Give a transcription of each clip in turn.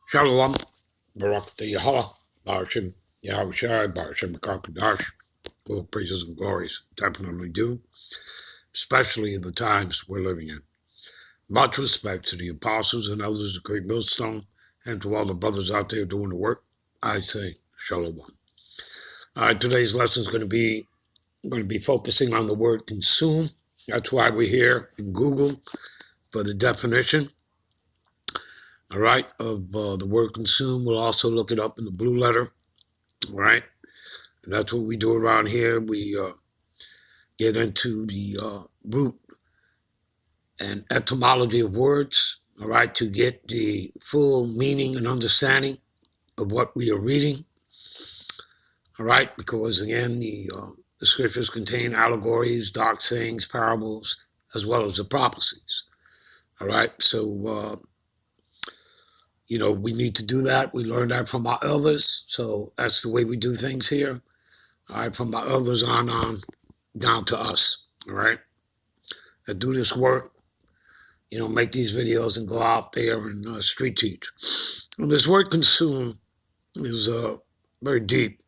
Shalom, Barak the Yahala, Barashim, Yahushai, Barashim Kakadash. All praises and glories definitely do, especially in the times we're living in. Much respect to the apostles and elders of Great Millstone, and to all the brothers out there doing the work. I say Shalom. All right, today's lesson is going to be focusing on the word consume. That's why we're here in Google for the definition. All right, of the word consume. We'll also look it up in the blue letter. All right, and that's what we do around here. We get into the root and etymology of words. All right, to get the full meaning and understanding of what we are reading. All right, because again, the scriptures contain allegories, dark sayings, parables, as well as the prophecies. All right, so we need to do that. We learned that from our elders, so that's the way we do things here. All right, from our elders on down to us. All right, that do this work, make these videos and go out there and street teach. And this word consume is very deep.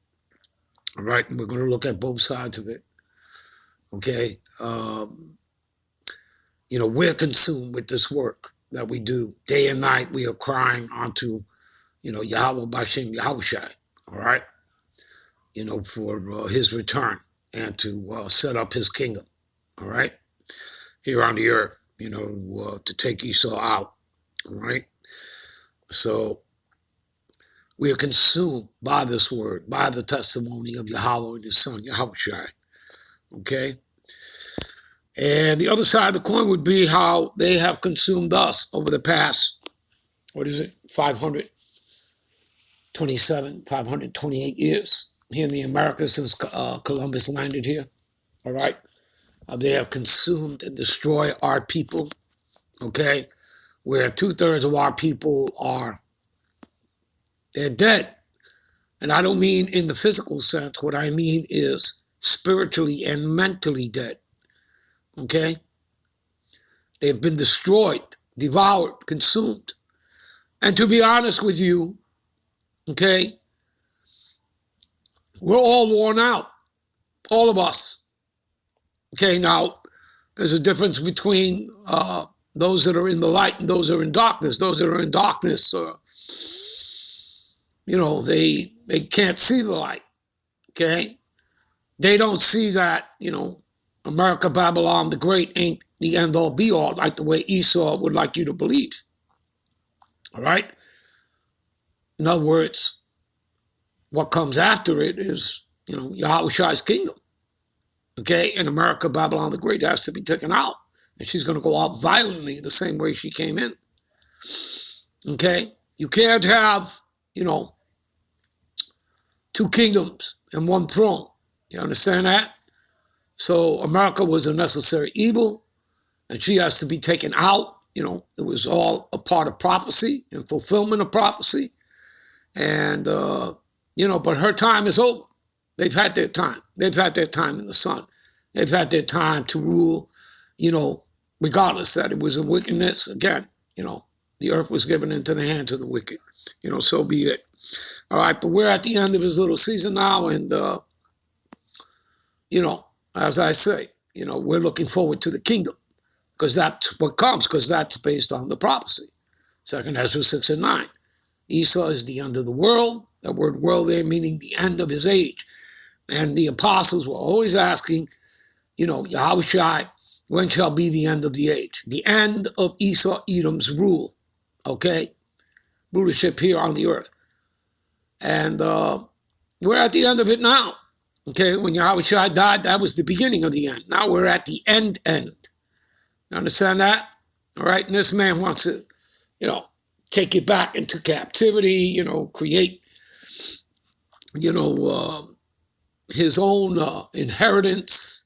All right, and we're going to look at both sides of it. Okay, we're consumed with this work that we do day and night. We are crying onto, Yahweh Bashem Yahushai, all right, for his return and to set up his kingdom, all right, here on the earth, to take Esau out, all right. So we are consumed by this word, by the testimony of Yahweh and his son, Yahushai, okay. And the other side of the coin would be how they have consumed us over the past, 528 years here in the Americas since Columbus landed here, all right? How they have consumed and destroyed our people, okay? Where 2/3 of our people they're dead. And I don't mean in the physical sense. What I mean is spiritually and mentally dead. Okay? They've been destroyed, devoured, consumed. And to be honest with you, okay, we're all worn out, all of us. Okay, now, there's a difference between those that are in the light and those that are in darkness. Those that are in darkness, they can't see the light, okay? They don't see that, America, Babylon, the Great ain't the end-all, be-all, like the way Esau would like you to believe. All right? In other words, what comes after it is, Yahweh's kingdom. Okay? And America, Babylon, the Great has to be taken out. And she's going to go out violently the same way she came in. Okay? You can't have, two kingdoms and one throne. You understand that? So America was a necessary evil, and she has to be taken out. It was all a part of prophecy and fulfillment of prophecy. And, but her time is over. They've had their time. They've had their time in the sun. They've had their time to rule, regardless that it was in wickedness. Again, the earth was given into the hands of the wicked. So be it. All right, but we're at the end of his little season now, and, as I say, we're looking forward to the kingdom, because that's what comes, because that's based on the prophecy. 2 Ezra 6:9. Esau is the end of the world. That word world there meaning the end of his age. And the apostles were always asking, Yahushai, when shall be the end of the age? The end of Esau Edom's rule, okay? Rulership here on the earth. And we're at the end of it now. Okay, when Yahushua died, that was the beginning of the end. Now we're at the end. You understand that? All right, and this man wants to, take you back into captivity, create, his own inheritance,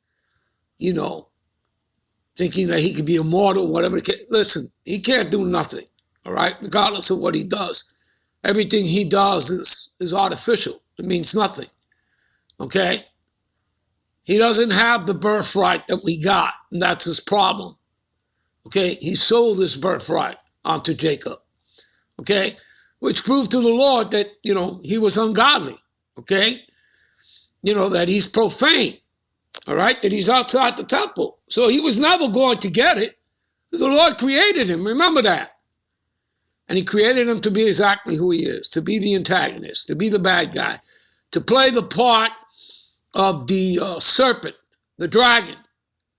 thinking that he could be immortal, whatever. Listen, he can't do nothing, all right, regardless of what he does. Everything he does is artificial. It means nothing. Okay? He doesn't have the birthright that we got, and that's his problem. Okay? He sold his birthright onto Jacob. Okay? which proved to the Lord that, he was ungodly, okay? That he's profane, all right? That he's outside the temple. So he was never going to get it. The Lord created him, remember that. And he created him to be exactly who he is, to be the antagonist, to be the bad guy, to play the part of the serpent, the dragon,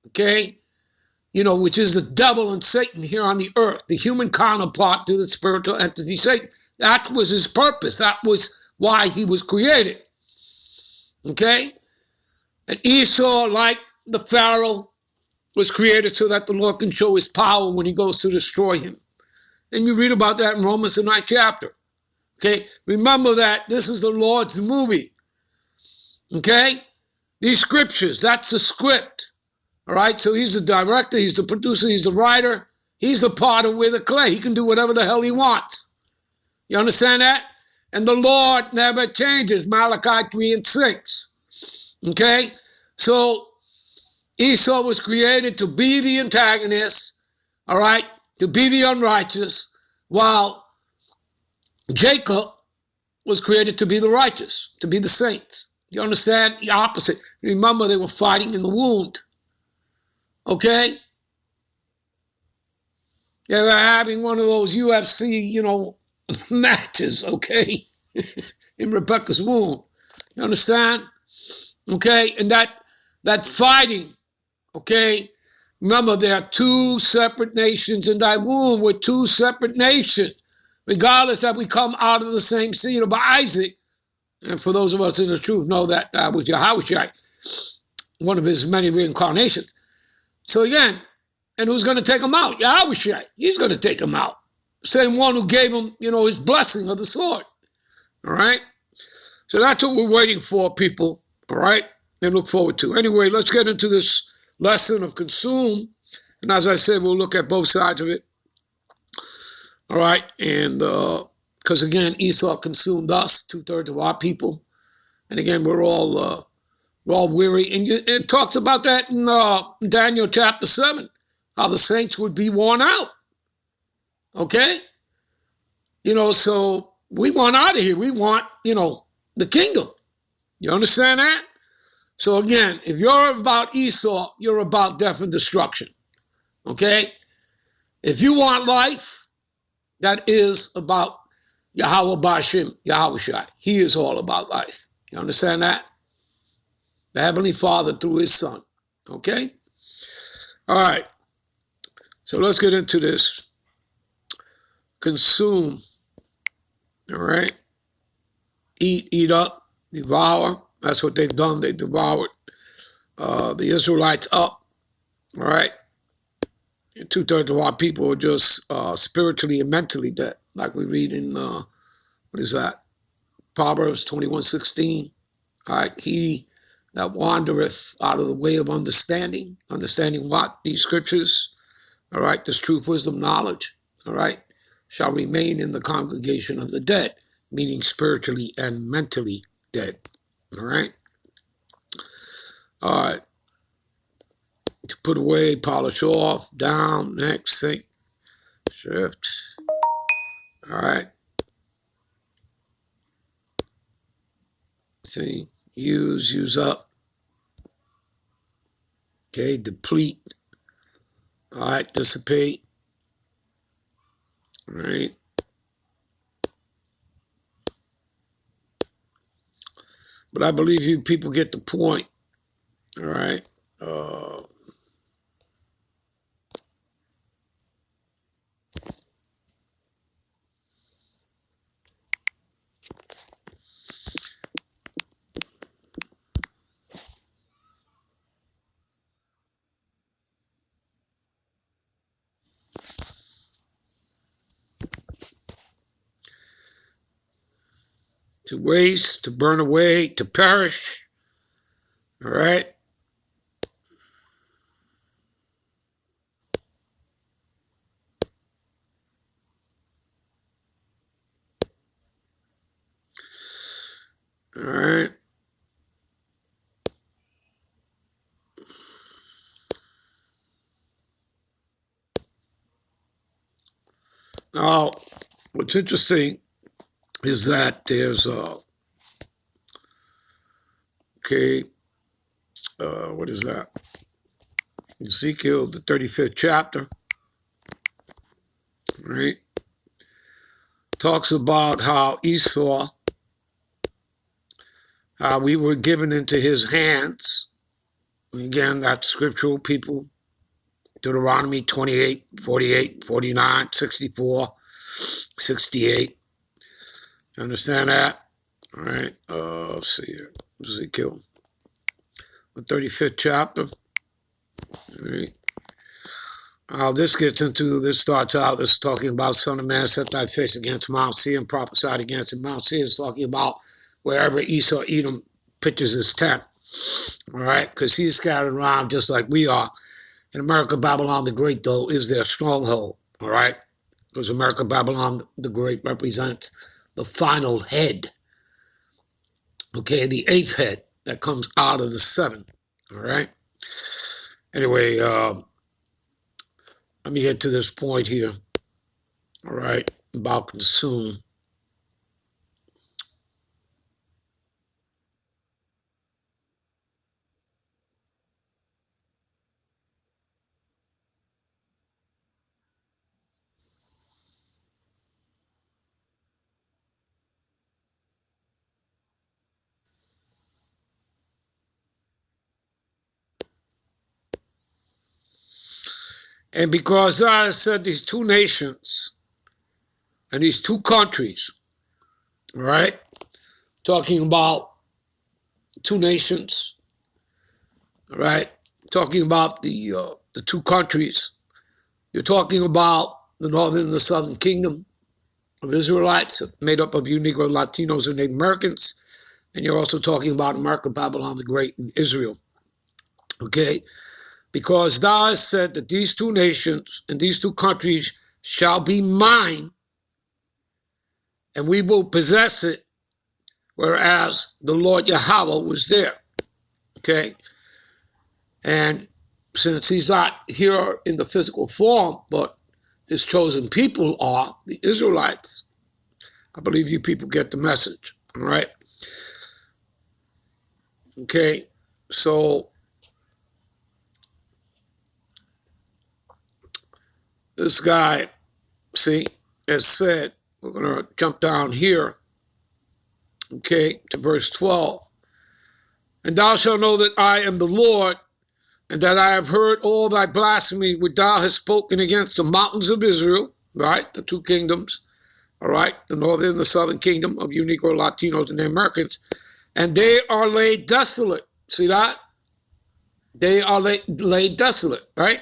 okay? Which is the devil and Satan here on the earth, the human counterpart to the spiritual entity Satan. That was his purpose. That was why he was created, okay? And Esau, like the Pharaoh, was created so that the Lord can show his power when he goes to destroy him. And you read about that in Romans, the 9th chapter. Okay, remember that this is the Lord's movie. Okay, these scriptures, that's the script. All right, so he's the director, he's the producer, he's the writer, he's the potter with the clay. He can do whatever the hell he wants. You understand that? And the Lord never changes, Malachi 3:6. Okay, so Esau was created to be the antagonist, all right, to be the unrighteous, while Jacob was created to be the righteous, to be the saints. You understand? The opposite. Remember, they were fighting in the wound. Okay? They were having one of those UFC, matches, okay, in Rebecca's womb. You understand? Okay? And that fighting, okay, remember, there are two separate nations in thy womb. We're two separate nations. Regardless that we come out of the same seed of Isaac, and for those of us in the truth know that was Yahweh, one of his many reincarnations. So again, and who's going to take him out? Yahweh, he's going to take him out. Same one who gave him, his blessing of the sword. All right? So that's what we're waiting for, people. All right? And look forward to. Anyway, let's get into this lesson of consume. And as I said, we'll look at both sides of it. All right, and because again, Esau consumed us, 2/3 of our people, and again, we're all weary. And it talks about that in Daniel chapter 7, how the saints would be worn out. Okay, so we want out of here. We want, the kingdom. You understand that? So again, if you're about Esau, you're about death and destruction. Okay, if you want life, that is about Yahweh Bashim, Yahweh Shai. He is all about life. You understand that? The Heavenly Father through his Son. Okay? All right. So let's get into this. Consume. All right? Eat up, devour. That's what they've done. They devoured the Israelites up. All right? And 2/3 of our people are just spiritually and mentally dead, like we read in, what is that? Proverbs 21:16. All right, he that wandereth out of the way of understanding what? These scriptures, all right, this truth, wisdom, knowledge, all right, shall remain in the congregation of the dead, meaning spiritually and mentally dead, all right? All right. To put away, polish off, down, next, sink, shift. All right. See, use up. Okay, deplete. All right, dissipate. All right. But I believe you people get the point. All right. To waste, to burn away, to perish. All right. All right. Now, what's interesting, is that there's what is that? Ezekiel, the 35th chapter, right? Talks about how Esau, how we were given into his hands. Again, that's scriptural, people. Deuteronomy 28, 48, 49, 64, 68. You understand that? All right. Let's see here. Ezekiel, the 35th chapter. All right. This starts out, this is talking about, Son of Man, set thy face against Mount Seir and prophesied against it. Mount Seir is talking about wherever Esau, Edom pitches his tent. All right. Because he's scattered around just like we are. In America, Babylon the Great, though, is their stronghold. All right. Because America, Babylon the Great represents the final head. Okay, the 8th head that comes out of the 7. All right. Anyway, let me get to this point here. All right, about consume. And because I said these two nations and these two countries, all right, talking about two nations, all right, talking about the two countries, you're talking about the northern and the southern kingdom of Israelites made up of you Negro, Latinos, and Native Americans, and you're also talking about America, Babylon the Great, and Israel, okay? Because thou hast said that these two nations and these two countries shall be mine, and we will possess it, whereas the Lord Yahweh was there, okay? And since he's not here in the physical form, but his chosen people are the Israelites, I believe you people get the message, all right? Okay, so this guy, see, as said, we're going to jump down here, okay, to verse 12. And thou shalt know that I am the Lord, and that I have heard all thy blasphemy which thou hast spoken against the mountains of Israel, right, the two kingdoms, all right, the northern and the southern kingdom of you Negro, Latinos, and Americans, and they are laid desolate. See that? They are laid desolate, right?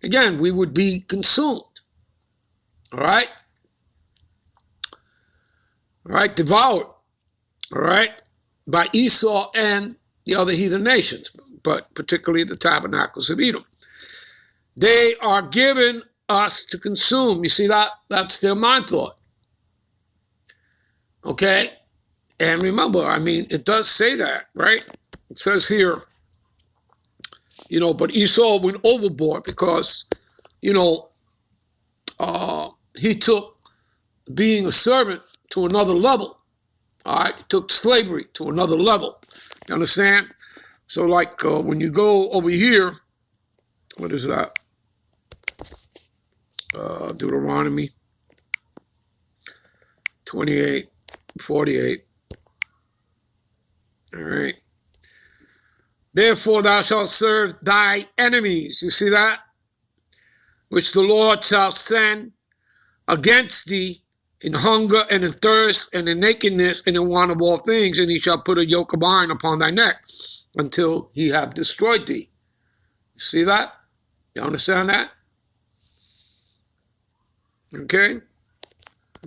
Again, we would be consumed, all right? All right, devoured, all right, by Esau and the other heathen nations, but particularly the tabernacles of Edom. They are given us to consume. You see that? That's their mind thought. Okay? And remember, I mean, it does say that, right? It says here, you know, but Esau went overboard because, you know, he took being a servant to another level. All right? He took slavery to another level. You understand? So, like, when you go over here, what is that? Deuteronomy 28, 48. All right. Therefore thou shalt serve thy enemies. You see that? Which the Lord shall send against thee in hunger and in thirst and in nakedness and in want of all things, and he shall put a yoke of iron upon thy neck until he have destroyed thee. You see that? You understand that? Okay?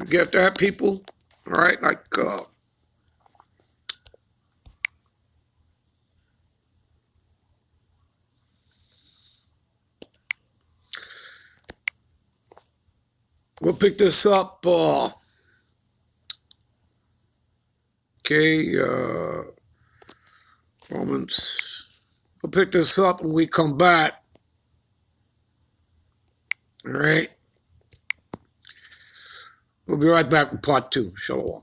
You get that, people? All right? Like, we'll pick this up, okay, Romans. We'll pick this up when we come back. All right? We'll be right back with part 2. Shalom.